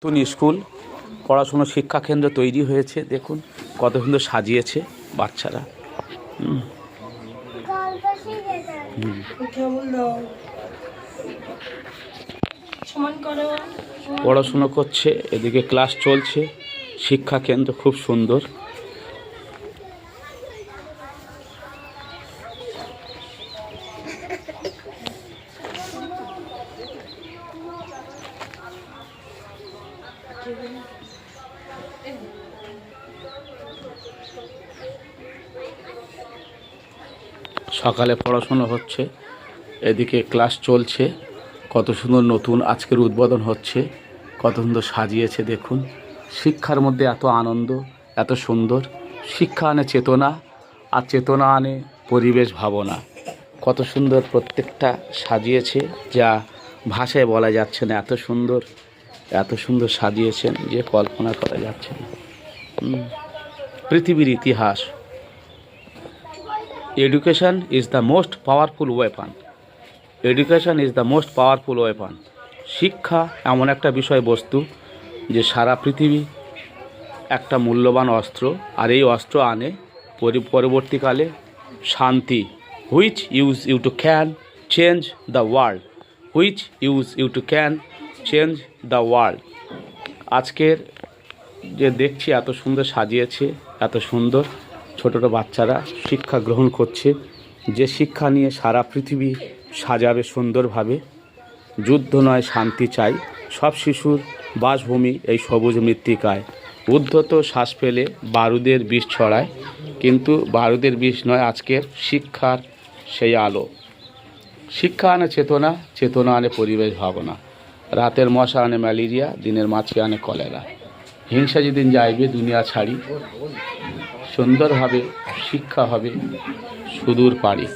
নতুন স্কুল পড়াশুনো শিক্ষা কেন্দ্র তৈরি হয়েছে। দেখুন কত সুন্দর সাজিয়েছে বাচ্চারা। পড়াশুনো করছে, এদিকে ক্লাস চলছে। শিক্ষা কেন্দ্র খুব সুন্দর। সকালে পড়াশোনা হচ্ছে, এদিকে ক্লাস চলছে। কত সুন্দর নতুন আজকের উদ্বোধন হচ্ছে, কত সুন্দর সাজিয়েছে দেখুন। শিক্ষার মধ্যে এত আনন্দ, এত সুন্দর। শিক্ষা আনে চেতনা, আর চেতনা আনে পরিবেশ ভাবনা। কত সুন্দর প্রত্যেকটা সাজিয়েছে, যা ভাষায় বলা যাচ্ছে না। এত সুন্দর, এত সুন্দর সাজিয়েছেন যে কল্পনা করা যাচ্ছে না। পৃথিবীর ইতিহাস। Education is the most powerful weapon. Education is the most powerful weapon. শিক্ষা এমন একটা বিষয়বস্তু যে সারা পৃথিবী একটা মূল্যবান অস্ত্র, আর এই অস্ত্র আনে পরবর্তীকালে শান্তি। Which use you to can change the world. Which use you to can change the world. আজকের যে দেখছি এত সুন্দর সাজিয়েছে, এত সুন্দর। ছোটো বাচ্চারা শিক্ষা গ্রহণ করছে, যে শিক্ষা নিয়ে সারা পৃথিবী সাজাবে সুন্দরভাবে। যুদ্ধ নয়, শান্তি চাই। সব শিশুর বাসভূমি এই সবুজ মৃত্তিকায়। উদ্ধত শ্বাস ফেলে বারুদের বিষ ছড়ায়, কিন্তু বারুদের বিষ নয় আজকের শিক্ষার সেই আলো। শিক্ষা আনে চেতনা, চেতনা আনে পরিবেশ ভাবনা। রাতের মশা আনে ম্যালেরিয়া, দিনের মাছি আনে কলেরা। হিংসা যেদিন যাইবে দুনিয়া ছাড়ি, সুন্দরভাবে শিক্ষা হবে সুদূর পারি।